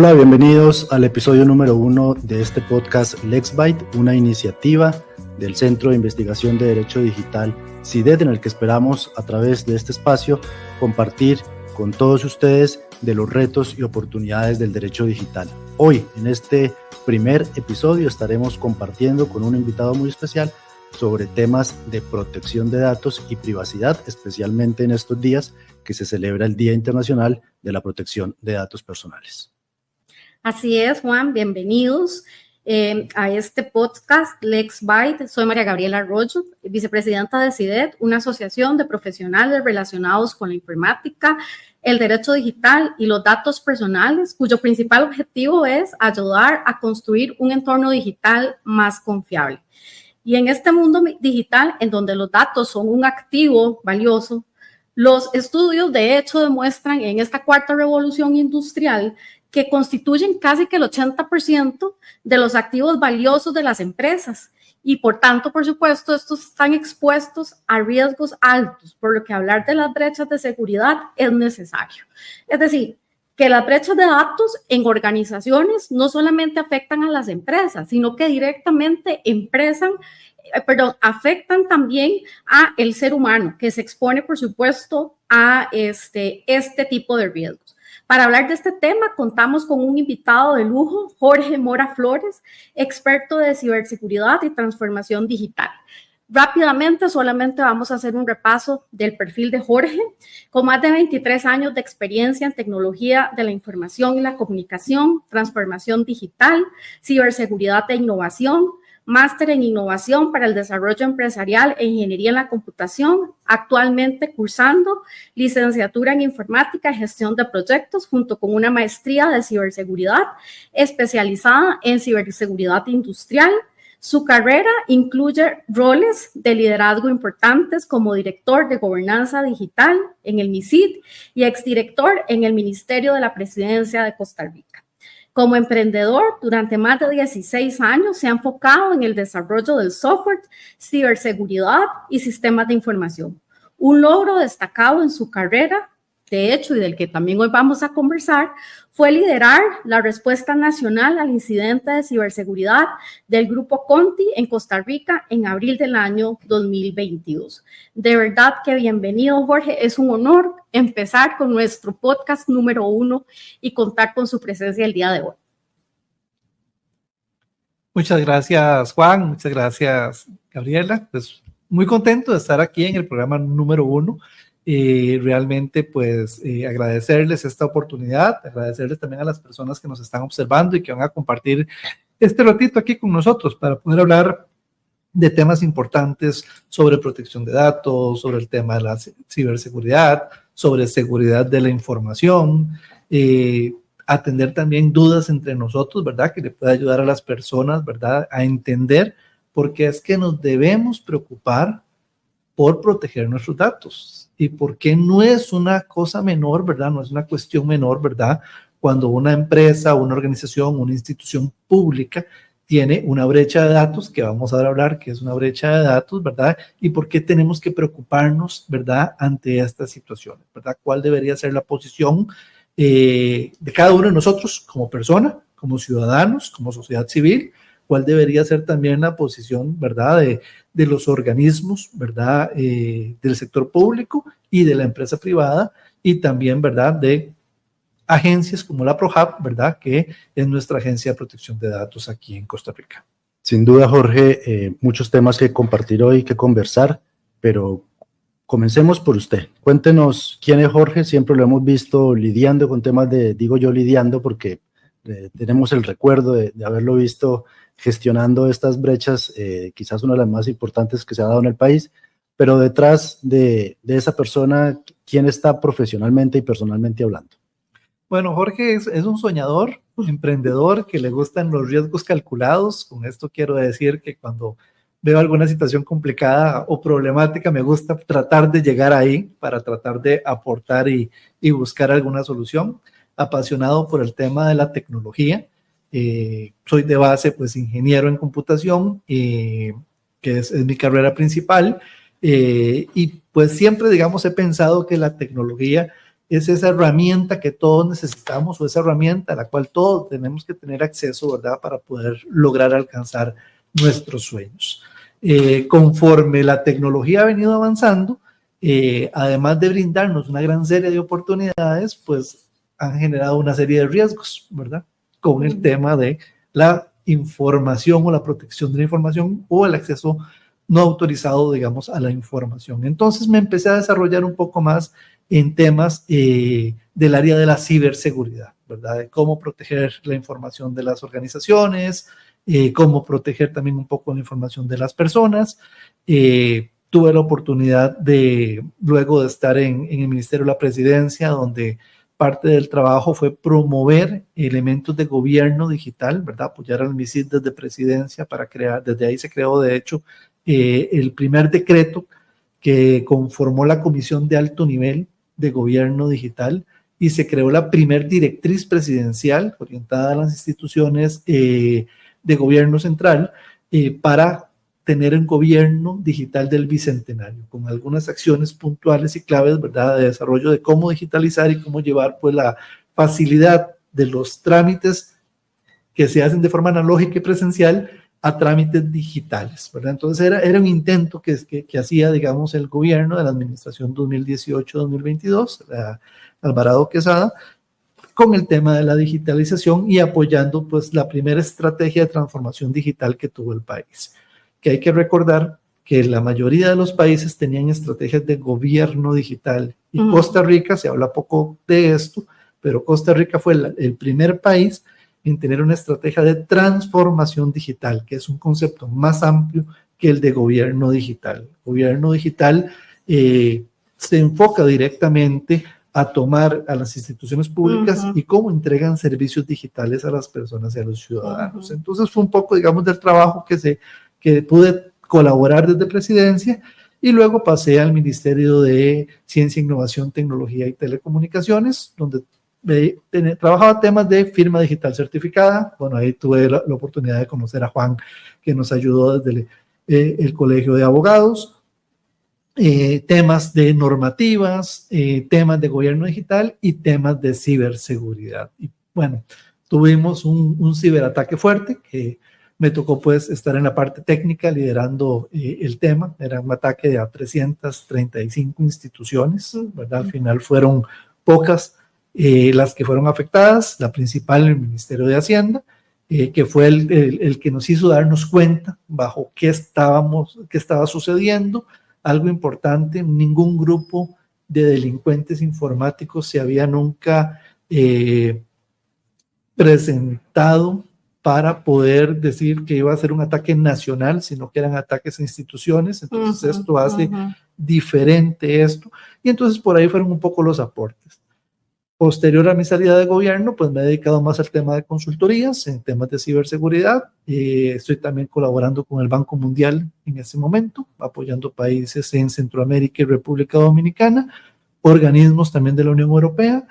Hola, bienvenidos al episodio número 1 de este podcast LexByte, una iniciativa del Centro de Investigación de Derecho Digital CIDED, en el que esperamos a través de este espacio compartir con todos ustedes de los retos y oportunidades del derecho digital. Hoy, en este primer episodio, estaremos compartiendo con un invitado muy especial sobre temas de protección de datos y privacidad, especialmente en estos días que se celebra el Día Internacional de la Protección de Datos Personales. Así es, Juan, bienvenidos a este podcast LexByte. Soy María Gabriela Arroyo, vicepresidenta de CIDED, una asociación de profesionales relacionados con la informática, el derecho digital y los datos personales, cuyo principal objetivo es ayudar a construir un entorno digital más confiable. Y en este mundo digital, en donde los datos son un activo valioso, los estudios de hecho demuestran en esta cuarta revolución industrial que constituyen casi que el 80% de los activos valiosos de las empresas y por tanto, por supuesto, estos están expuestos a riesgos altos, por lo que hablar de las brechas de seguridad es necesario. Es decir, que las brechas de datos en organizaciones no solamente afectan a las empresas, sino que directamente afectan también a el ser humano, que se expone, por supuesto, a este tipo de riesgos. Para hablar de este tema, contamos con un invitado de lujo, Jorge Mora Flores, experto de ciberseguridad y transformación digital. Rápidamente, solamente vamos a hacer un repaso del perfil de Jorge. Con más de 23 años de experiencia en tecnología de la información y la comunicación, transformación digital, ciberseguridad e innovación, máster en innovación para el desarrollo empresarial e ingeniería en la computación, actualmente cursando licenciatura en informática y gestión de proyectos junto con una maestría de ciberseguridad especializada en ciberseguridad industrial. Su carrera incluye roles de liderazgo importantes como director de gobernanza digital en el MISID y exdirector en el Ministerio de la Presidencia de Costa Rica. Como emprendedor, durante más de 16 años se ha enfocado en el desarrollo del software, ciberseguridad y sistemas de información. Un logro destacado en su carrera, de hecho, y del que también hoy vamos a conversar, fue liderar la respuesta nacional al incidente de ciberseguridad del Grupo Conti en Costa Rica en abril del año 2022. De verdad que bienvenido, Jorge. Es un honor empezar con nuestro podcast número 1 y contar con su presencia el día de hoy. Muchas gracias, Juan. Muchas gracias, Gabriela. Pues muy contento de estar aquí en el programa número 1. Realmente pues agradecerles esta oportunidad, agradecerles también a las personas que nos están observando y que van a compartir este ratito aquí con nosotros para poder hablar de temas importantes sobre protección de datos, sobre el tema de la ciberseguridad, sobre seguridad de la información, atender también dudas entre nosotros, ¿verdad? Que le pueda ayudar a las personas, ¿verdad? A entender por qué es que nos debemos preocupar por proteger nuestros datos y por qué no es una cosa menor, ¿verdad? No es una cuestión menor, ¿verdad? Cuando una empresa, una organización, una institución pública tiene una brecha de datos, que vamos a hablar que es una brecha de datos, ¿verdad? Y por qué tenemos que preocuparnos, ¿verdad? Ante estas situaciones, ¿verdad? ¿Cuál debería ser la posición de cada uno de nosotros como persona, como ciudadanos, como sociedad civil? ¿Cuál debería ser también la posición, ¿verdad? De los organismos, ¿verdad? Del sector público y de la empresa privada y también, ¿verdad? De agencias como la PROHAB, ¿verdad? Que es nuestra agencia de protección de datos aquí en Costa Rica. Sin duda, Jorge, muchos temas que compartir hoy, que conversar, pero comencemos por usted. Cuéntenos quién es Jorge. Siempre lo hemos visto lidiando con temas digo yo lidiando porque tenemos el recuerdo de haberlo visto gestionando estas brechas, quizás una de las más importantes que se ha dado en el país, pero detrás de esa persona, ¿quién está profesionalmente y personalmente hablando? Bueno, Jorge es un soñador, emprendedor que le gustan los riesgos calculados. Con esto quiero decir que cuando veo alguna situación complicada o problemática, me gusta tratar de llegar ahí para tratar de aportar y buscar alguna solución. Apasionado por el tema de la tecnología. Soy de base pues ingeniero en computación, que es mi carrera principal, y pues siempre digamos he pensado que la tecnología es esa herramienta que todos necesitamos o esa herramienta a la cual todos tenemos que tener acceso, ¿verdad? Para poder lograr alcanzar nuestros sueños. Conforme la tecnología ha venido avanzando, además de brindarnos una gran serie de oportunidades, pues han generado una serie de riesgos, ¿verdad? Con el tema de la información o la protección de la información o el acceso no autorizado, digamos, a la información. Entonces me empecé a desarrollar un poco más en temas del área de la ciberseguridad, ¿verdad? De cómo proteger la información de las organizaciones, cómo proteger también un poco la información de las personas. Tuve la oportunidad de, luego de estar en el Ministerio de la Presidencia, donde parte del trabajo fue promover elementos de gobierno digital, ¿verdad? Apoyar al MISID desde Presidencia para crear, desde ahí se creó, de hecho, el primer decreto que conformó la Comisión de Alto Nivel de Gobierno Digital y se creó la primer directriz presidencial orientada a las instituciones de gobierno central para tener un gobierno digital del bicentenario, con algunas acciones puntuales y claves, ¿verdad?, de desarrollo de cómo digitalizar y cómo llevar pues la facilidad de los trámites que se hacen de forma analógica y presencial a trámites digitales, ¿verdad? Entonces era un intento que hacía, digamos, el gobierno de la administración 2018-2022, Alvarado Quesada, con el tema de la digitalización y apoyando pues la primera estrategia de transformación digital que tuvo el país. Que hay que recordar que la mayoría de los países tenían estrategias de gobierno digital y Costa Rica, se habla poco de esto, pero Costa Rica fue el primer país en tener una estrategia de transformación digital, que es un concepto más amplio que el de gobierno digital. Gobierno digital se enfoca directamente a tomar a las instituciones públicas y cómo entregan servicios digitales a las personas y a los ciudadanos. Entonces fue un poco, digamos, del trabajo que pude colaborar desde Presidencia y luego pasé al Ministerio de Ciencia, Innovación, Tecnología y Telecomunicaciones, donde trabajaba temas de firma digital certificada. Bueno, ahí tuve la oportunidad de conocer a Juan, que nos ayudó desde el Colegio de Abogados, temas de normativas, temas de gobierno digital y temas de ciberseguridad. Y bueno, tuvimos un ciberataque fuerte que me tocó pues estar en la parte técnica liderando el tema. Era un ataque a 335 instituciones, ¿verdad? Al final fueron pocas las que fueron afectadas, la principal el Ministerio de Hacienda, que fue el que nos hizo darnos cuenta bajo qué estaba sucediendo. Algo importante, ningún grupo de delincuentes informáticos se había nunca presentado para poder decir que iba a ser un ataque nacional, sino que eran ataques a instituciones. Entonces esto hace diferente esto, y entonces por ahí fueron un poco los aportes. Posterior a mi salida de gobierno, pues me he dedicado más al tema de consultorías, en temas de ciberseguridad. Estoy también colaborando con el Banco Mundial en este momento, apoyando países en Centroamérica y República Dominicana, organismos también de la Unión Europea,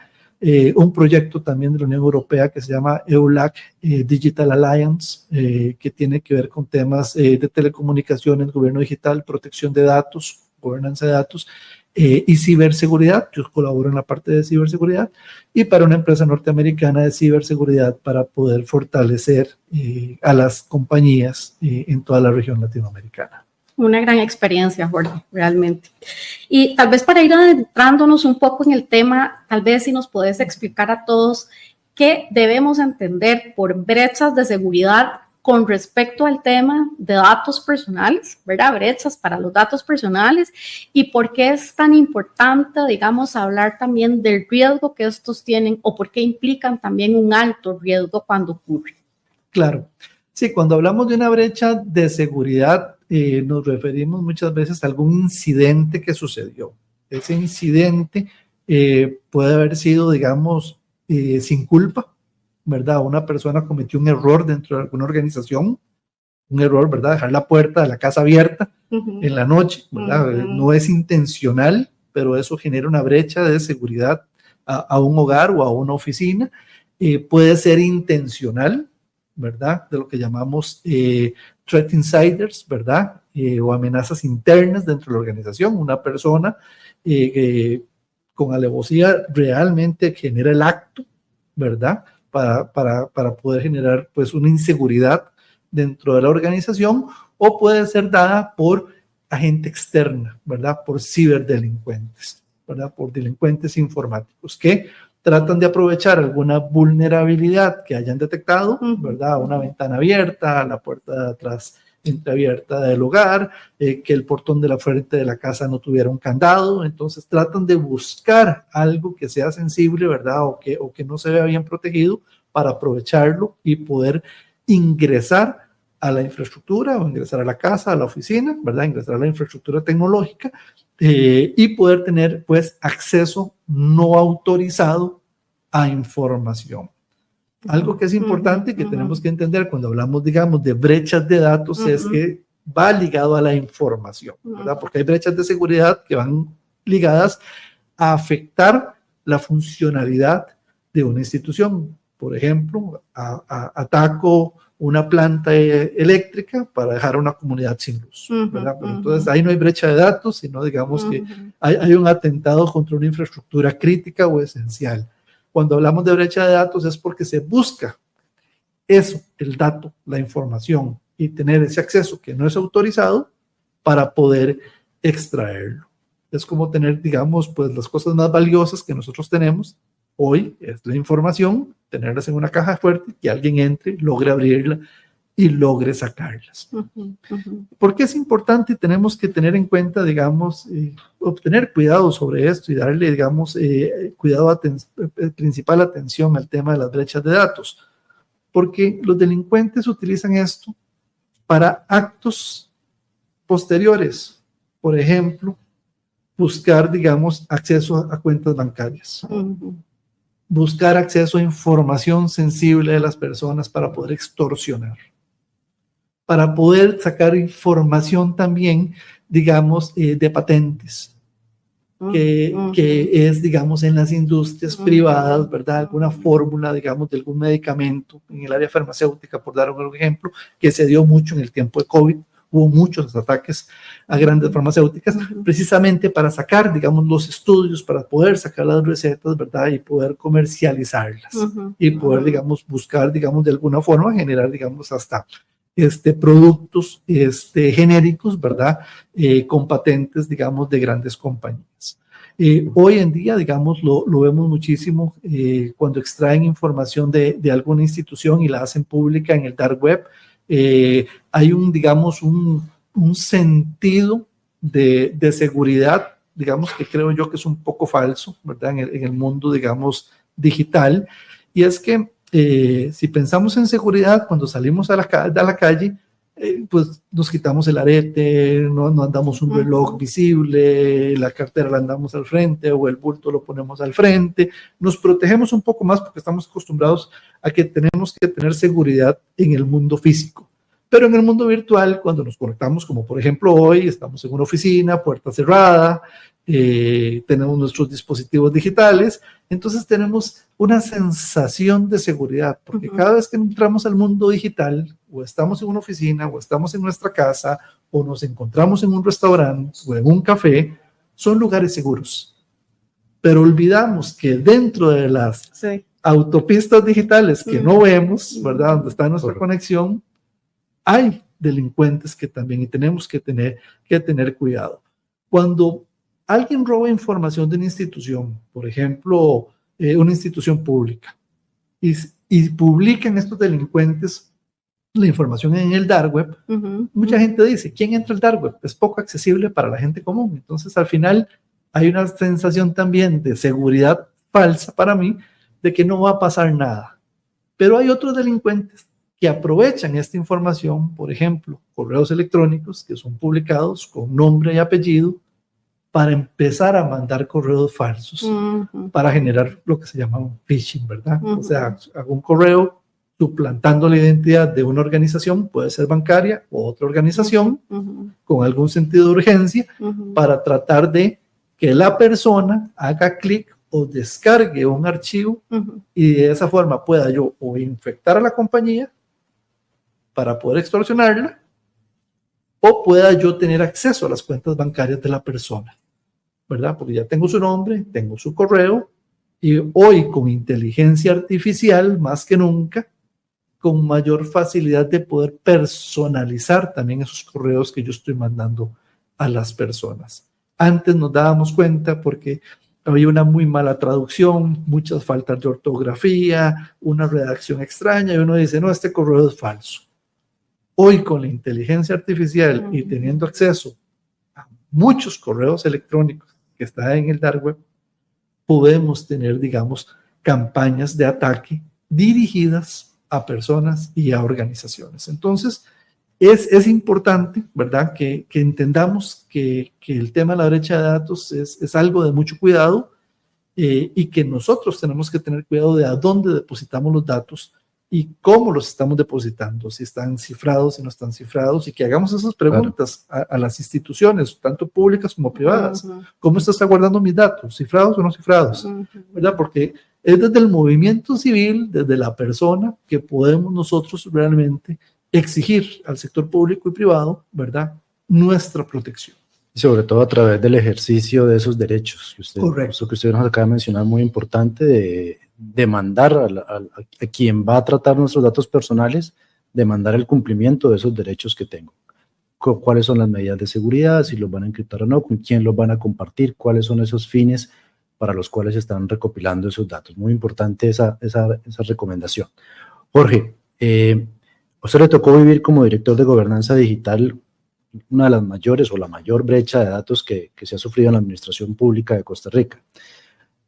un proyecto también de la Unión Europea que se llama EULAC Digital Alliance, que tiene que ver con temas de telecomunicaciones, gobierno digital, protección de datos, gobernanza de datos, y ciberseguridad. Yo colaboro en la parte de ciberseguridad y para una empresa norteamericana de ciberseguridad para poder fortalecer a las compañías en toda la región latinoamericana. Una gran experiencia, Jorge, realmente. Y tal vez para ir adentrándonos un poco en el tema, tal vez si nos puedes explicar a todos qué debemos entender por brechas de seguridad con respecto al tema de datos personales, ¿verdad? Brechas para los datos personales y por qué es tan importante, digamos, hablar también del riesgo que estos tienen o por qué implican también un alto riesgo cuando ocurre. Claro. Sí, cuando hablamos de una brecha de seguridad, nos referimos muchas veces a algún incidente que sucedió. Ese incidente puede haber sido, digamos, sin culpa, ¿verdad? Una persona cometió un error dentro de alguna organización, un error, ¿verdad? Dejar la puerta de la casa abierta en la noche, ¿verdad? No es intencional, pero eso genera una brecha de seguridad a un hogar o a una oficina. Puede ser intencional, ¿verdad? De lo que llamamos threat insiders, ¿verdad? O amenazas internas dentro de la organización. Una persona con alevosía realmente genera el acto, ¿verdad? Para poder generar pues una inseguridad dentro de la organización, o puede ser dada por agente externa, ¿verdad? Por ciberdelincuentes, ¿verdad? Por delincuentes informáticos que tratan de aprovechar alguna vulnerabilidad que hayan detectado, ¿verdad? Una ventana abierta, la puerta de atrás entreabierta del hogar, que el portón de la frente de la casa no tuviera un candado. Entonces tratan de buscar algo que sea sensible, ¿verdad? O que no se vea bien protegido para aprovecharlo y poder ingresar a la infraestructura o ingresar a la casa, a la oficina, ¿verdad? Ingresar a la infraestructura tecnológica y poder tener pues acceso no autorizado a información. Algo que es importante y que tenemos que entender cuando hablamos, digamos, de brechas de datos es que va ligado a la información, ¿verdad? Porque hay brechas de seguridad que van ligadas a afectar la funcionalidad de una institución. Por ejemplo, ataco una planta eléctrica para dejar a una comunidad sin luz, ¿verdad? Pero entonces ahí no hay brecha de datos, sino digamos que hay un atentado contra una infraestructura crítica o esencial. Cuando hablamos de brecha de datos es porque se busca eso, el dato, la información, y tener ese acceso que no es autorizado para poder extraerlo. Es como tener, digamos, pues las cosas más valiosas que nosotros tenemos hoy, es la información, tenerlas en una caja fuerte, que alguien entre, logre abrirla y logre sacarlas. ¿Por qué es importante? Tenemos que tener en cuenta, digamos, obtener cuidado sobre esto y darle, digamos, cuidado, principal atención al tema de las brechas de datos, porque los delincuentes utilizan esto para actos posteriores. Por ejemplo, buscar, digamos, acceso a cuentas bancarias. Buscar acceso a información sensible de las personas para poder extorsionar. Para poder sacar información también, digamos, de patentes, que es, digamos, en las industrias privadas, ¿verdad? Alguna fórmula, digamos, de algún medicamento en el área farmacéutica, por dar un ejemplo, que se dio mucho en el tiempo de COVID. Hubo muchos ataques a grandes farmacéuticas, precisamente para sacar, digamos, los estudios, para poder sacar las recetas, ¿verdad? Y poder comercializarlas y poder, digamos, buscar, digamos, de alguna forma generar, digamos, hasta productos genéricos, ¿verdad? Con patentes, digamos, de grandes compañías. Hoy en día, digamos, lo vemos muchísimo cuando extraen información de alguna institución y la hacen pública en el dark web. Hay digamos, un sentido de seguridad, digamos, que creo yo que es un poco falso, ¿verdad? En el mundo, digamos, digital. Y es que si pensamos en seguridad, cuando salimos a la calle, pues nos quitamos el arete, no andamos un reloj visible, la cartera la andamos al frente o el bulto lo ponemos al frente, nos protegemos un poco más porque estamos acostumbrados a que tenemos que tener seguridad en el mundo físico. Pero en el mundo virtual, cuando nos conectamos, como por ejemplo hoy, estamos en una oficina, puerta cerrada, tenemos nuestros dispositivos digitales, entonces tenemos una sensación de seguridad, porque cada vez que entramos al mundo digital, o estamos en una oficina, o estamos en nuestra casa, o nos encontramos en un restaurante, o en un café, son lugares seguros. Pero olvidamos que dentro de las autopistas digitales que no vemos, ¿verdad? Donde está nuestra conexión, hay delincuentes que también, y tenemos que tener cuidado. Cuando alguien roba información de una institución, por ejemplo, una institución pública, y publican estos delincuentes la información en el dark web, mucha gente dice, ¿quién entra al dark web? Es poco accesible para la gente común. Entonces, al final, hay una sensación también de seguridad falsa para mí, de que no va a pasar nada. Pero hay otros delincuentes que aprovechan esta información, por ejemplo, correos electrónicos que son publicados con nombre y apellido, para empezar a mandar correos falsos, para generar lo que se llama un phishing, ¿verdad? O sea, hago un correo suplantando la identidad de una organización, puede ser bancaria o otra organización, con algún sentido de urgencia, para tratar de que la persona haga clic o descargue un archivo y de esa forma pueda yo o infectar a la compañía para poder extorsionarla, o pueda yo tener acceso a las cuentas bancarias de la persona. ¿verdad? Porque ya tengo su nombre, tengo su correo, y hoy con inteligencia artificial, más que nunca, con mayor facilidad de poder personalizar también esos correos que yo estoy mandando a las personas. Antes nos dábamos cuenta porque había una muy mala traducción, muchas faltas de ortografía, una redacción extraña, y uno dice, no, este correo es falso. Hoy con la inteligencia artificial y teniendo acceso a muchos correos electrónicos que están en el dark web, podemos tener, digamos, campañas de ataque dirigidas a personas y a organizaciones. Entonces, es importante, ¿verdad?, que entendamos que el tema de la brecha de datos es algo de mucho cuidado, y que nosotros tenemos que tener cuidado de a dónde depositamos los datos y cómo los estamos depositando, si están cifrados, si no están cifrados, y que hagamos esas preguntas a las instituciones, tanto públicas como privadas. ¿Cómo está guardando mis datos? ¿Cifrados o no cifrados? ¿Verdad? Porque es desde el movimiento civil, desde la persona, que podemos nosotros realmente exigir al sector público y privado, ¿verdad?, nuestra protección. Y sobre todo a través del ejercicio de esos derechos. Correcto. Eso que usted nos acaba de mencionar, muy importante, de demandar a quien va a tratar nuestros datos personales, demandar el cumplimiento de esos derechos que tengo. ¿Cuáles son las medidas de seguridad? Si los van a encriptar o no, con quién los van a compartir, cuáles son esos fines para los cuales se están recopilando esos datos. Muy importante esa recomendación. Jorge, a usted le tocó vivir como director de gobernanza digital una de las mayores o la mayor brecha de datos que se ha sufrido en la administración pública de Costa Rica.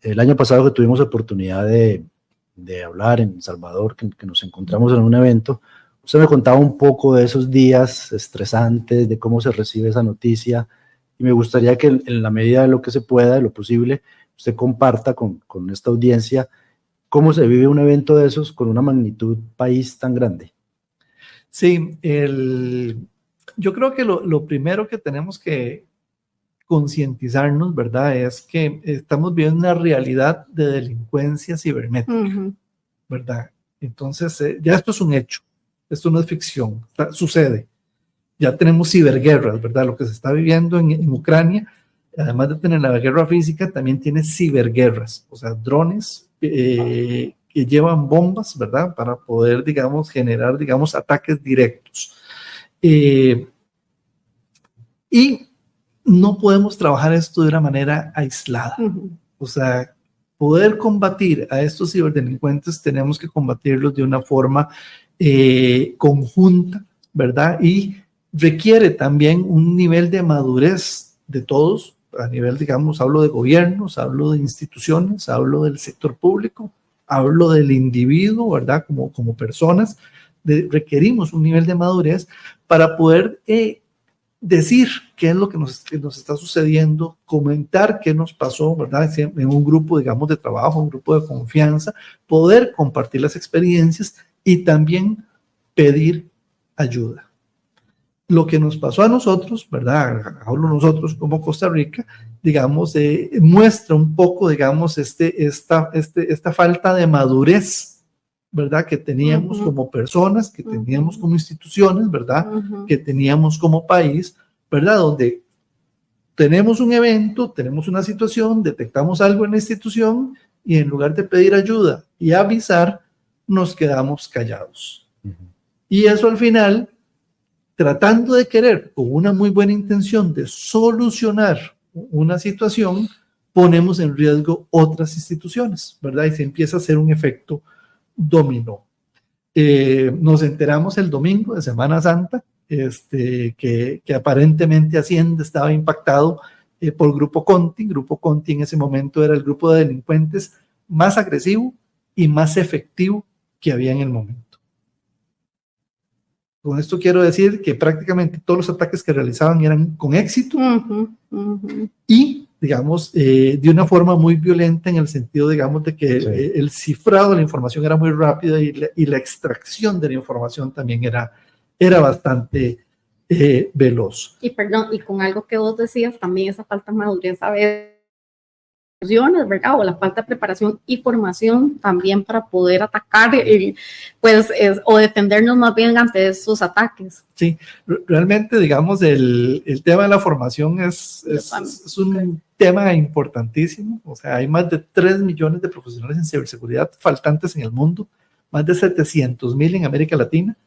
El año pasado que tuvimos oportunidad de hablar en El Salvador, que nos encontramos en un evento, usted me contaba un poco de esos días estresantes, de cómo se recibe esa noticia, y me gustaría que en la medida de lo que se pueda, de lo posible, usted comparta con esta audiencia cómo se vive un evento de esos con una magnitud país tan grande. Sí, yo creo que lo primero que tenemos que concientizarnos, ¿verdad?, es que estamos viviendo una realidad de delincuencia cibernética, ¿verdad? Entonces, ya esto es un hecho, esto no es ficción, sucede. Ya tenemos ciberguerras, ¿verdad? Lo que se está viviendo en Ucrania, además de tener la guerra física, también tiene ciberguerras, o sea, drones que llevan bombas, ¿verdad?, para poder, digamos, generar, digamos, ataques directos. Y no podemos trabajar esto de una manera aislada. O sea, poder combatir a estos ciberdelincuentes tenemos que combatirlos de una forma conjunta, ¿verdad? Y requiere también un nivel de madurez de todos, a nivel, digamos, hablo de gobiernos, hablo de instituciones, hablo del sector público, hablo del individuo, ¿verdad? Como personas, requerimos un nivel de madurez para poder decir qué es lo que nos está sucediendo, comentar qué nos pasó, ¿verdad?, en un grupo, digamos, de trabajo, un grupo de confianza, poder compartir las experiencias y también pedir ayuda. Lo que nos pasó a nosotros, ¿verdad?, hablo nosotros como Costa Rica, digamos, muestra un poco, digamos, esta falta de madurez, ¿verdad?, que teníamos como personas, que teníamos como instituciones, ¿verdad?, que teníamos como país, ¿verdad?, donde tenemos un evento, tenemos una situación, detectamos algo en la institución y en lugar de pedir ayuda y avisar, nos quedamos callados. Y eso al final, tratando de querer, con una muy buena intención de solucionar una situación, ponemos en riesgo otras instituciones, ¿verdad?, y se empieza a hacer un efecto dominó. Nos enteramos el domingo de Semana Santa que aparentemente Hacienda estaba impactado por Grupo Conti. Grupo Conti en ese momento era el grupo de delincuentes más agresivo y más efectivo que había en el momento. Con esto quiero decir que prácticamente todos los ataques que realizaban eran con éxito y, digamos, de una forma muy violenta, en el sentido, digamos, de que el cifrado de la información era muy rápido y la extracción de la información también era bastante veloz. Y perdón, y con algo que vos decías también, esa falta de madurez a veces ¿verdad? O la falta de preparación y formación también para poder atacar, o defendernos más bien ante esos ataques. Sí, realmente, digamos, el tema de la formación es un tema importantísimo. O sea, hay más de 3 millones de profesionales en ciberseguridad faltantes en el mundo, más de 700,000 en América Latina.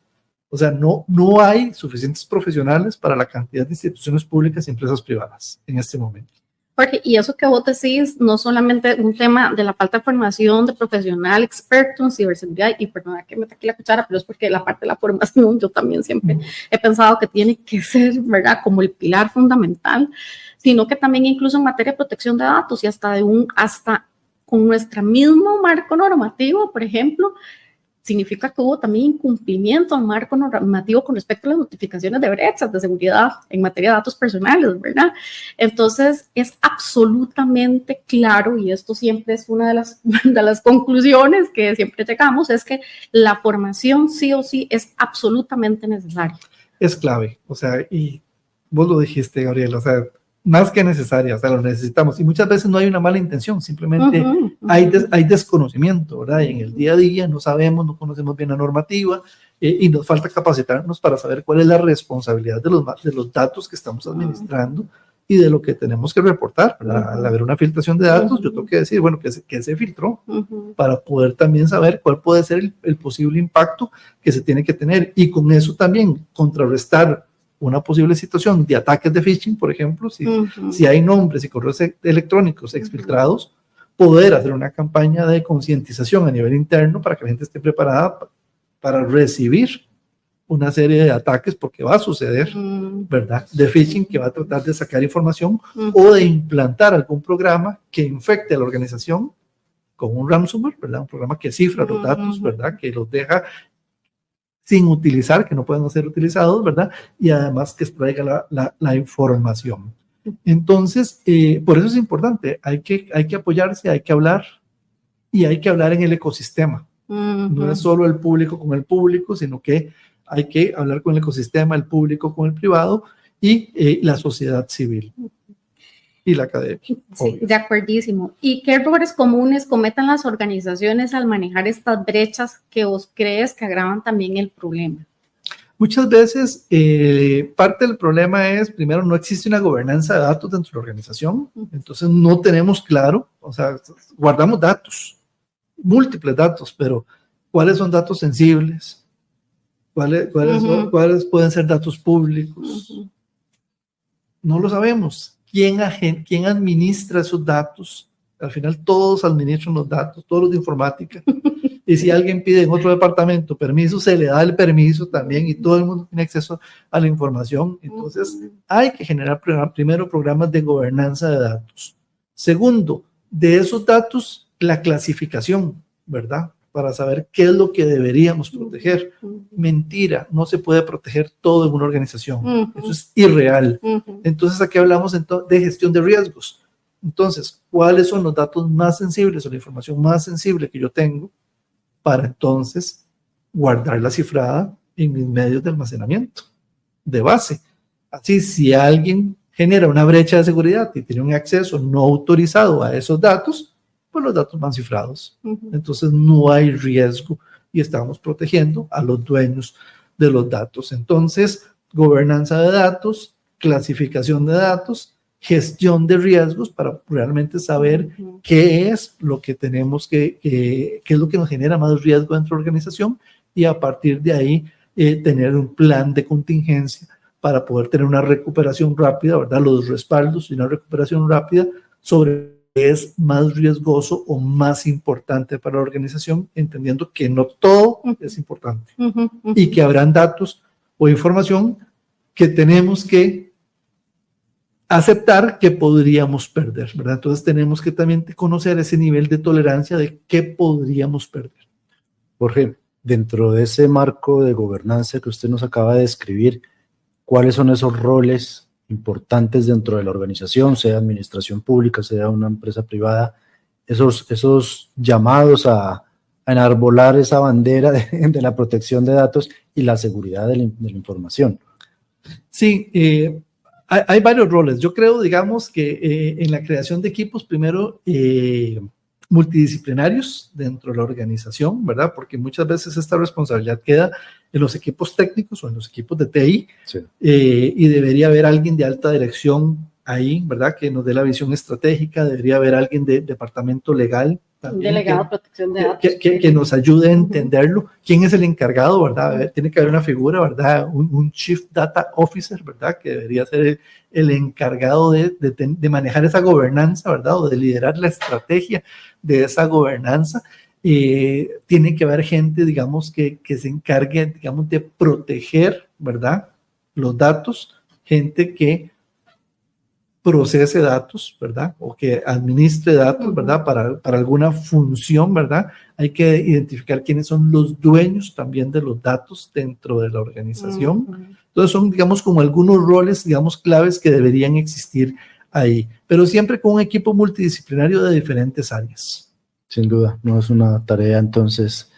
O sea, no hay suficientes profesionales para la cantidad de instituciones públicas y empresas privadas en este momento. Jorge, y eso que vos decís, no solamente un tema de la falta de formación de profesional experto en ciberseguridad, y perdona que me taque la cuchara, pero es porque la parte de la formación yo también siempre he pensado que tiene que ser, ¿verdad?, como el pilar fundamental, sino que también incluso en materia de protección de datos y hasta con nuestro mismo marco normativo, por ejemplo, significa que hubo también incumplimiento al marco normativo con respecto a las notificaciones de brechas de seguridad en materia de datos personales, ¿verdad? Entonces, es absolutamente claro, y esto siempre es una de las conclusiones que siempre llegamos, es que la formación sí o sí es absolutamente necesaria. Es clave, o sea, y vos lo dijiste, Gabriela, o sea, más que necesaria, o sea, lo necesitamos. Y muchas veces no hay una mala intención, simplemente hay desconocimiento, ¿verdad? Y en el día a día no sabemos, no conocemos bien la normativa y nos falta capacitarnos para saber cuál es la responsabilidad de los datos que estamos administrando y de lo que tenemos que reportar, ¿verdad? Al haber una filtración de datos, yo tengo que decir, bueno, que se filtró para poder también saber cuál puede ser el posible impacto que se tiene que tener y con eso también contrarrestar una posible situación de ataques de phishing, por ejemplo, si hay nombres y correos electrónicos exfiltrados, poder hacer una campaña de concientización a nivel interno para que la gente esté preparada para recibir una serie de ataques, porque va a suceder, ¿verdad?, de phishing, que va a tratar de sacar información o de implantar algún programa que infecte a la organización con un ransomware, ¿verdad?, un programa que cifra los datos, ¿verdad?, que los deja sin utilizar, que no pueden ser utilizados, ¿verdad? Y además que extraiga la información. Entonces, por eso es importante, hay que apoyarse, hay que hablar, y hay que hablar en el ecosistema. No es solo el público con el público, sino que hay que hablar con el ecosistema, el público con el privado y la sociedad civil. Y la academia. Sí, de acuerdísimo. ¿Y qué errores comunes cometen las organizaciones al manejar estas brechas que vos crees que agravan también el problema? Muchas veces parte del problema es, primero, no existe una gobernanza de datos dentro de la organización, entonces no tenemos claro, o sea, guardamos datos, múltiples datos, pero ¿cuáles son datos sensibles? ¿Cuáles pueden ser datos públicos? No lo sabemos. ¿Quién administra esos datos? Al final todos administran los datos, todos los de informática. Y si alguien pide en otro departamento permiso, se le da el permiso también y todo el mundo tiene acceso a la información. Entonces hay que generar primero programas de gobernanza de datos. Segundo, de esos datos, la clasificación, ¿verdad? Para saber qué es lo que deberíamos proteger. Mentira, no se puede proteger todo en una organización. Eso es irreal. Entonces aquí hablamos de gestión de riesgos. Entonces, ¿cuáles son los datos más sensibles o la información más sensible que yo tengo para entonces guardarla cifrada en mis medios de almacenamiento de base? Así, si alguien genera una brecha de seguridad y tiene un acceso no autorizado a esos datos, pues los datos van cifrados. Entonces no hay riesgo y estamos protegiendo a los dueños de los datos. Entonces, gobernanza de datos, clasificación de datos, gestión de riesgos para realmente saber qué es lo que tenemos qué es lo que nos genera más riesgo dentro de la organización y a partir de ahí tener un plan de contingencia para poder tener una recuperación rápida, ¿verdad? Los respaldos y una recuperación rápida sobre es más riesgoso o más importante para la organización, entendiendo que no todo es importante y que habrán datos o información que tenemos que aceptar que podríamos perder, ¿verdad? Entonces tenemos que también conocer ese nivel de tolerancia de qué podríamos perder. Jorge, dentro de ese marco de gobernanza que usted nos acaba de describir, ¿cuáles son esos roles importantes dentro de la organización, sea administración pública, sea una empresa privada, esos llamados a enarbolar esa bandera de la protección de datos y la seguridad de la información? Sí, Hay varios roles. Yo creo, digamos, que en la creación de equipos, primero, multidisciplinarios dentro de la organización, ¿verdad? Porque muchas veces esta responsabilidad queda en los equipos técnicos o en los equipos de TI, sí. Y debería haber alguien de alta dirección ahí, ¿verdad? Que nos dé la visión estratégica, debería haber alguien de departamento legal, también, delegado de protección de datos. Que nos ayude a entenderlo. ¿Quién es el encargado, verdad? Tiene que haber una figura, ¿verdad? Un Chief Data Officer, ¿verdad? Que debería ser el encargado de manejar esa gobernanza, ¿verdad? O de liderar la estrategia de esa gobernanza. Tiene que haber gente, digamos, que se encargue, digamos, de proteger, ¿verdad? Los datos, gente que procese datos, ¿verdad? O que administre datos, ¿verdad? Para alguna función, ¿verdad? Hay que identificar quiénes son los dueños también de los datos dentro de la organización. Entonces son, digamos, como algunos roles, digamos, claves que deberían existir ahí, pero siempre con un equipo multidisciplinario de diferentes áreas. Sin duda, no es una tarea entonces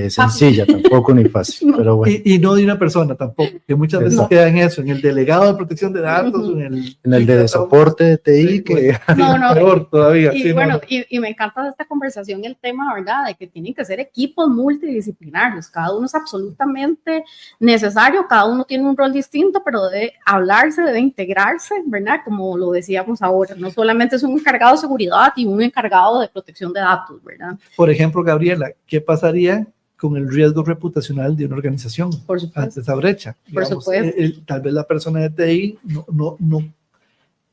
sencilla, tampoco ni fácil, pero bueno. Y no de una persona tampoco, que muchas veces queda en eso, en el delegado de protección de datos, en el de soporte de TI, sí, que peor todavía. Y sí, bueno, y me encanta de esta conversación el tema, ¿verdad? De que tienen que ser equipos multidisciplinarios, cada uno es absolutamente necesario, cada uno tiene un rol distinto, pero debe hablarse, debe integrarse, ¿verdad? Como lo decíamos ahora, no solamente es un encargado de seguridad y un encargado de protección de datos, ¿verdad? Por ejemplo, Gabriela, ¿qué pasaría con el riesgo reputacional de una organización ante esa brecha? Digamos, por supuesto. Tal vez la persona de TI no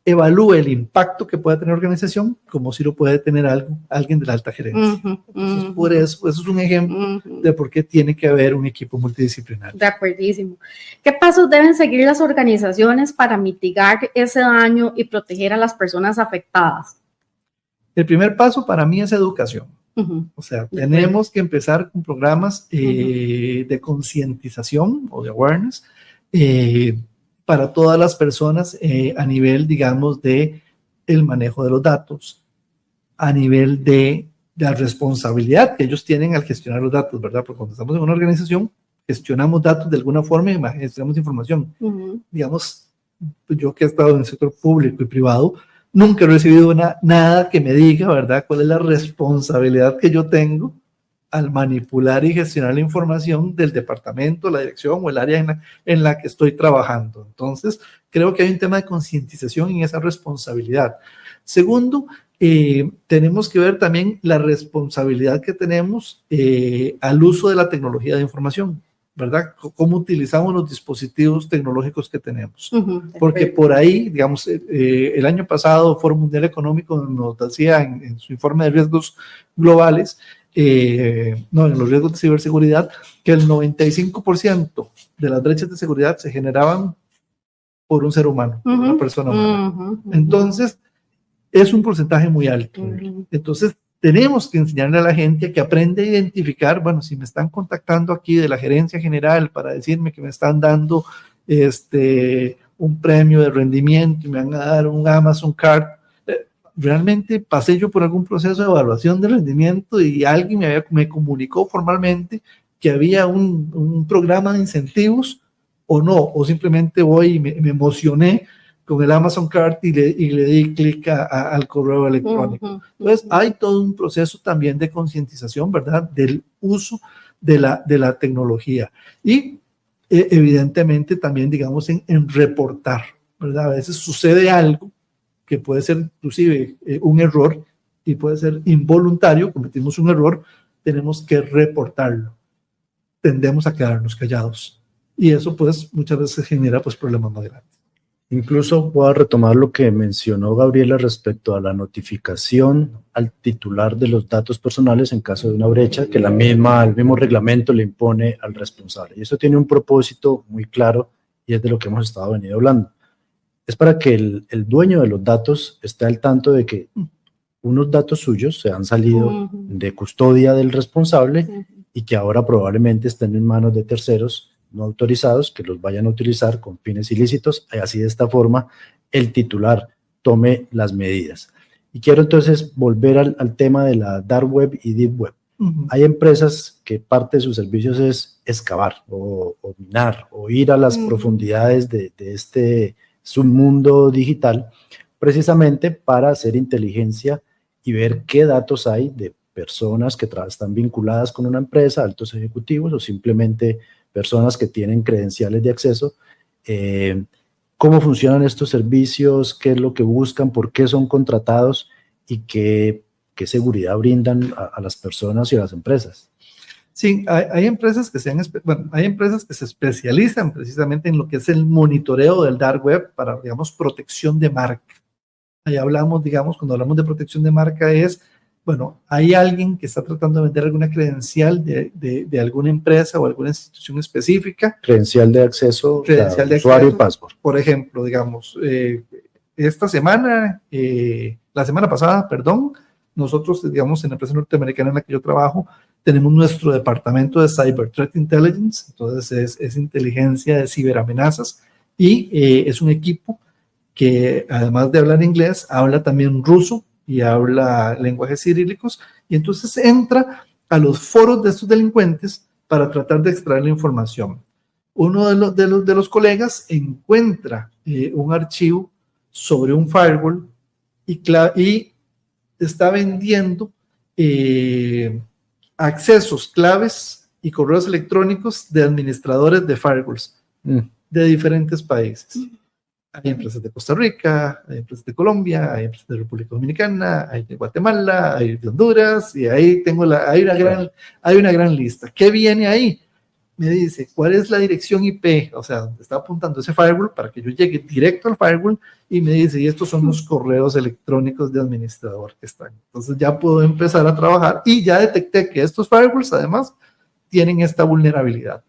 evalúe el impacto que puede tener la organización como si lo puede tener alguien de la alta gerencia. Entonces, por eso es un ejemplo de por qué tiene que haber un equipo multidisciplinario. De acuerdísimo. ¿Qué pasos deben seguir las organizaciones para mitigar ese daño y proteger a las personas afectadas? El primer paso para mí es educación. O sea, tenemos que empezar con programas de concientización o de awareness para todas las personas a nivel, digamos, de el manejo de los datos, a nivel de la responsabilidad que ellos tienen al gestionar los datos, ¿verdad? Porque cuando estamos en una organización, gestionamos datos de alguna forma y gestionamos información. Digamos, yo que he estado en el sector público y privado, nunca he recibido nada que me diga, ¿verdad?, cuál es la responsabilidad que yo tengo al manipular y gestionar la información del departamento, la dirección o el área en la que estoy trabajando. Entonces, creo que hay un tema de concientización en esa responsabilidad. Segundo, tenemos que ver también la responsabilidad que tenemos al uso de la tecnología de información, ¿verdad? Cómo utilizamos los dispositivos tecnológicos que tenemos. Porque por ahí, digamos, el año pasado, Foro Mundial Económico nos decía en su informe de riesgos globales, en los riesgos de ciberseguridad, que el 95% de las brechas de seguridad se generaban por un ser humano, por una persona humana. Entonces, es un porcentaje muy alto. Entonces, tenemos que enseñarle a la gente que aprende a identificar, bueno, si me están contactando aquí de la gerencia general para decirme que me están dando un premio de rendimiento y me van a dar un Amazon Card, realmente pasé yo por algún proceso de evaluación de rendimiento y alguien me comunicó formalmente que había un programa de incentivos o no, o simplemente voy y me emocioné con el Amazon Card y le di clic al correo electrónico. Entonces, hay todo un proceso también de concientización, ¿verdad?, del uso de la tecnología. Y evidentemente también, digamos, en reportar, ¿verdad? A veces sucede algo que puede ser inclusive un error y puede ser involuntario, cometimos un error, tenemos que reportarlo. Tendemos a quedarnos callados. Y eso, pues, muchas veces genera, pues, problemas más grandes. Incluso voy a retomar lo que mencionó Gabriela respecto a la notificación al titular de los datos personales en caso de una brecha que el mismo reglamento le impone al responsable. Y eso tiene un propósito muy claro y es de lo que hemos estado venido hablando. Es para que el dueño de los datos esté al tanto de que unos datos suyos se han salido de custodia del responsable y que ahora probablemente estén en manos de terceros no autorizados que los vayan a utilizar con fines ilícitos, y así de esta forma el titular tome las medidas. Y quiero entonces volver al tema de la Dark Web y Deep Web. Hay empresas que parte de sus servicios es excavar o minar o ir a las profundidades de este su mundo digital, precisamente para hacer inteligencia y ver qué datos hay de personas que están vinculadas con una empresa, altos ejecutivos o simplemente personas que tienen credenciales de acceso. Cómo funcionan estos servicios, qué es lo que buscan, por qué son contratados y qué seguridad brindan a las personas y a las empresas. Sí, hay empresas que hay empresas que se especializan precisamente en lo que es el monitoreo del dark web para, digamos, protección de marca. Ahí hablamos, digamos, cuando hablamos de protección de marca es, bueno, hay alguien que está tratando de vender alguna credencial de alguna empresa o alguna institución específica. Credencial de acceso, Credencial de usuario acceso, y password. Por ejemplo, digamos, esta semana, la semana pasada, perdón, nosotros, digamos, en la empresa norteamericana en la que yo trabajo, tenemos nuestro departamento de Cyber Threat Intelligence, entonces es inteligencia de ciberamenazas, y es un equipo que además de hablar inglés, habla también ruso y habla lenguajes cirílicos, y entonces entra a los foros de estos delincuentes para tratar de extraer la información. Uno de los colegas encuentra un archivo sobre un firewall y está vendiendo accesos, claves y correos electrónicos de administradores de firewalls de diferentes países. Hay empresas de Costa Rica, hay empresas de Colombia, hay empresas de República Dominicana, hay de Guatemala, hay de Honduras, y ahí hay una gran lista. ¿Qué viene ahí? Me dice, ¿cuál es la dirección IP? O sea, donde está apuntando ese firewall para que yo llegue directo al firewall, y me dice, y estos son los correos electrónicos de administrador que están. Entonces ya puedo empezar a trabajar y ya detecté que estos firewalls además tienen esta vulnerabilidad.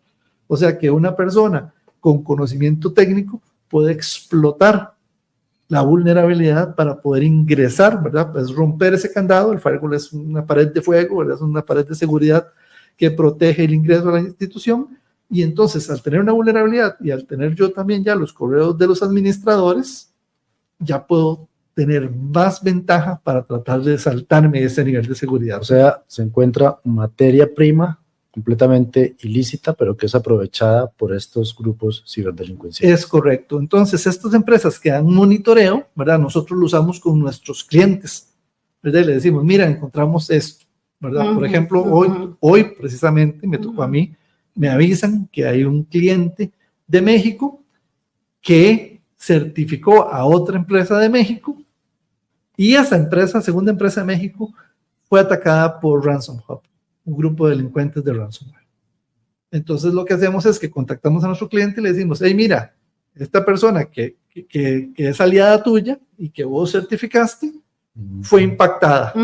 O sea que una persona con conocimiento técnico puede explotar la vulnerabilidad para poder ingresar, ¿verdad? Pues romper ese candado. El firewall es una pared de fuego, ¿verdad? Es una pared de seguridad que protege el ingreso a la institución, y entonces al tener una vulnerabilidad y al tener yo también ya los correos de los administradores, ya puedo tener más ventaja para tratar de saltarme ese nivel de seguridad. O sea, se encuentra materia prima completamente ilícita, pero que es aprovechada por estos grupos ciberdelincuenciales. Es correcto. Entonces, estas empresas que dan monitoreo, ¿verdad? Nosotros lo usamos con nuestros clientes, ¿verdad? Y le decimos, mira, encontramos esto, ¿verdad? Por ejemplo, hoy precisamente me tocó a mí, me avisan que hay un cliente de México que certificó a otra empresa de México, y esa empresa, segunda empresa de México, fue atacada por Ransom Hub, un grupo de delincuentes de ransomware. Entonces lo que hacemos es que contactamos a nuestro cliente y le decimos, hey, mira, esta persona que es aliada tuya y que vos certificaste, fue impactada.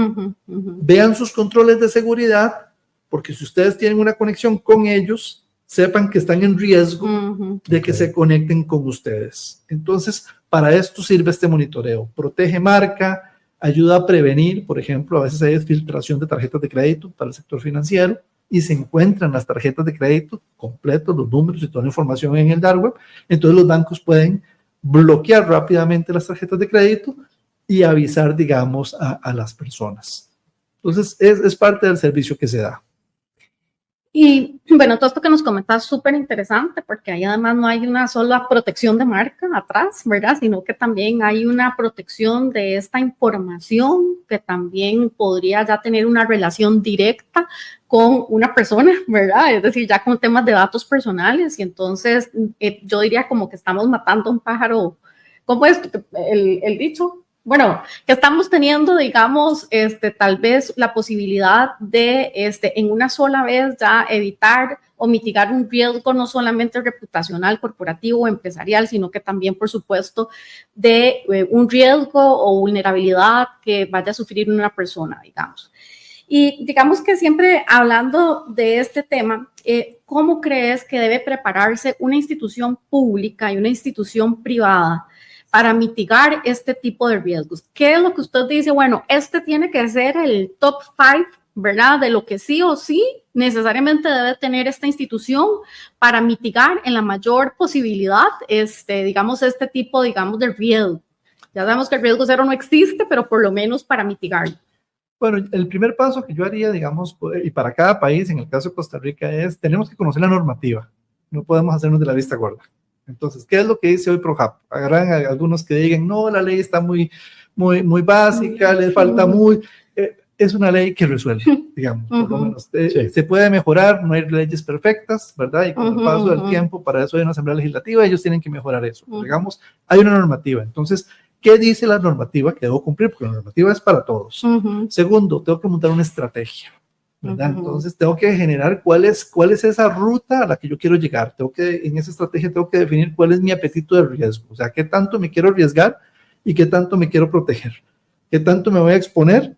Vean sus controles de seguridad, porque si ustedes tienen una conexión con ellos, sepan que están en riesgo de que se conecten con ustedes. Entonces, para esto sirve este monitoreo. Protege marca, ayuda a prevenir, por ejemplo, a veces hay filtración de tarjetas de crédito para el sector financiero y se encuentran las tarjetas de crédito completos, los números y toda la información en el dark web. Entonces los bancos pueden bloquear rápidamente las tarjetas de crédito y avisar, digamos, a las personas. Entonces es parte del servicio que se da. Y bueno, todo esto que nos comentas es súper interesante, porque ahí además no hay una sola protección de marca atrás, ¿verdad? Sino que también hay una protección de esta información que también podría ya tener una relación directa con una persona, ¿verdad? Es decir, ya con temas de datos personales, y entonces yo diría como que estamos matando a un pájaro. ¿Cómo es el dicho? Bueno, que estamos teniendo, digamos, tal vez la posibilidad de, en una sola vez ya evitar o mitigar un riesgo no solamente reputacional, corporativo o empresarial, sino que también, por supuesto, de un riesgo o vulnerabilidad que vaya a sufrir una persona, digamos. Y digamos que siempre hablando de este tema, ¿cómo crees que debe prepararse una institución pública y una institución privada para mitigar este tipo de riesgos? ¿Qué es lo que usted dice? Bueno, tiene que ser el top 5, ¿verdad? De lo que sí o sí necesariamente debe tener esta institución para mitigar en la mayor posibilidad, digamos, este tipo, digamos, de riesgo. Ya sabemos que el riesgo cero no existe, pero por lo menos para mitigarlo. Bueno, el primer paso que yo haría, digamos, y para cada país, en el caso de Costa Rica, es tenemos que conocer la normativa. No podemos hacernos de la vista gorda. Entonces, ¿qué es lo que dice hoy ProHub? Habrán algunos que digan, no, la ley está muy básica, le falta muy... es una ley que resuelve, digamos, por lo menos. Se puede mejorar, no hay leyes perfectas, ¿verdad? Y con el paso del tiempo, para eso hay una asamblea legislativa, ellos tienen que mejorar eso. Digamos, hay una normativa. Entonces, ¿qué dice la normativa que debo cumplir? Porque la normativa es para todos. Segundo, tengo que montar una estrategia, ¿verdad? Entonces, tengo que generar cuál es esa ruta a la que yo quiero llegar. En esa estrategia tengo que definir cuál es mi apetito de riesgo. O sea, qué tanto me quiero arriesgar y qué tanto me quiero proteger. ¿Qué tanto me voy a exponer?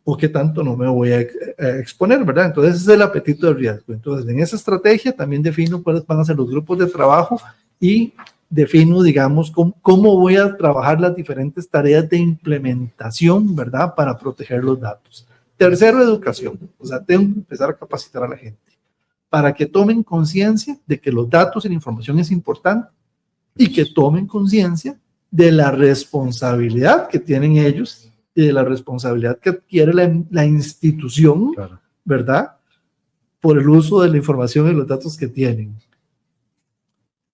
O qué tanto no me voy a exponer, ¿verdad? Entonces, ese es el apetito de riesgo. Entonces, en esa estrategia también defino cuáles van a ser los grupos de trabajo y defino, digamos, cómo voy a trabajar las diferentes tareas de implementación, ¿verdad? Para proteger los datos. Tercero, educación. O sea, tengo que empezar a capacitar a la gente para que tomen conciencia de que los datos y la información es importante y que tomen conciencia de la responsabilidad que tienen ellos y de la responsabilidad que adquiere la institución, claro, ¿verdad? Por el uso de la información y los datos que tienen.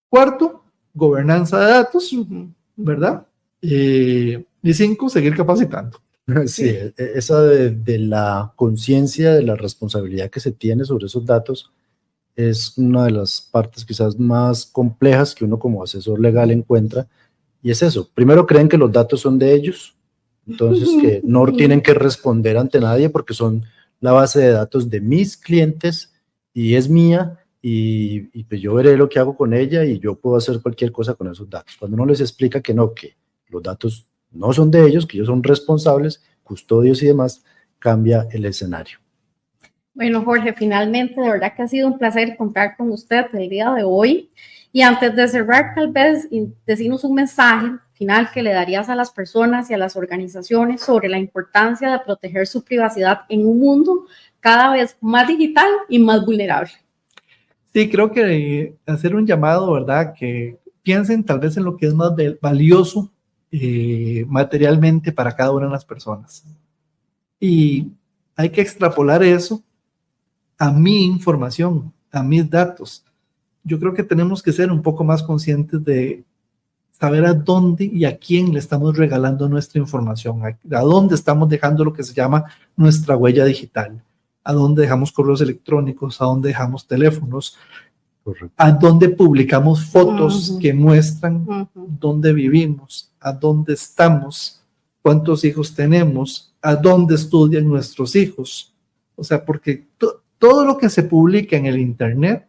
Cuarto, gobernanza de datos, ¿verdad? Y 5, seguir capacitando. Sí, esa de la conciencia de la responsabilidad que se tiene sobre esos datos es una de las partes quizás más complejas que uno como asesor legal encuentra, y es eso. Primero, creen que los datos son de ellos, entonces que no tienen que responder ante nadie porque son la base de datos de mis clientes y es mía, y pues yo veré lo que hago con ella y yo puedo hacer cualquier cosa con esos datos. Cuando uno les explica que no, que los datos no son de ellos, que ellos son responsables, custodios y demás, cambia el escenario. Bueno, Jorge, finalmente, de verdad que ha sido un placer contar con usted el día de hoy. Y antes de cerrar, tal vez decirnos un mensaje final que le darías a las personas y a las organizaciones sobre la importancia de proteger su privacidad en un mundo cada vez más digital y más vulnerable. Sí, creo que hacer un llamado, ¿verdad? Que piensen tal vez en lo que es más valioso materialmente para cada una de las personas. Y hay que extrapolar eso a mi información, a mis datos. Yo creo que tenemos que ser un poco más conscientes de saber a dónde y a quién le estamos regalando nuestra información, a dónde estamos dejando lo que se llama nuestra huella digital, a dónde dejamos correos electrónicos, a dónde dejamos teléfonos, a dónde publicamos fotos que muestran dónde vivimos, a dónde estamos, cuántos hijos tenemos, a dónde estudian nuestros hijos. O sea, porque todo lo que se publica en el Internet,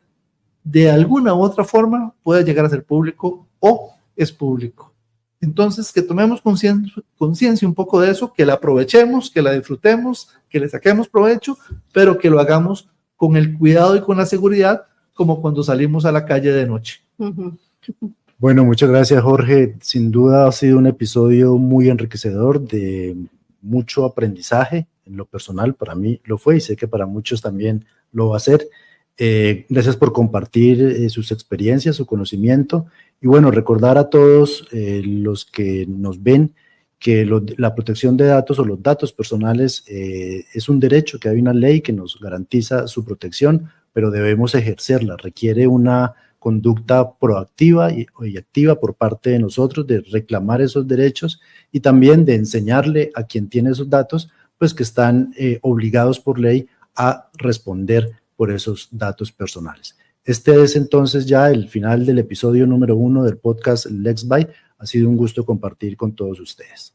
de alguna u otra forma, puede llegar a ser público o es público. Entonces, que tomemos conciencia un poco de eso, que la aprovechemos, que la disfrutemos, que le saquemos provecho, pero que lo hagamos con el cuidado y con la seguridad, como cuando salimos a la calle de noche. Bueno, muchas gracias, Jorge. Sin duda ha sido un episodio muy enriquecedor, de mucho aprendizaje en lo personal. Para mí lo fue y sé que para muchos también lo va a ser. Gracias por compartir sus experiencias, su conocimiento, y bueno, recordar a todos los que nos ven que la protección de datos o los datos personales es un derecho, que hay una ley que nos garantiza su protección, pero debemos ejercerla. Requiere una conducta proactiva y activa por parte de nosotros, de reclamar esos derechos y también de enseñarle a quien tiene esos datos, pues que están obligados por ley a responder por esos datos personales. Este es entonces ya el final del episodio número 1 del podcast LexByte. Ha sido un gusto compartir con todos ustedes.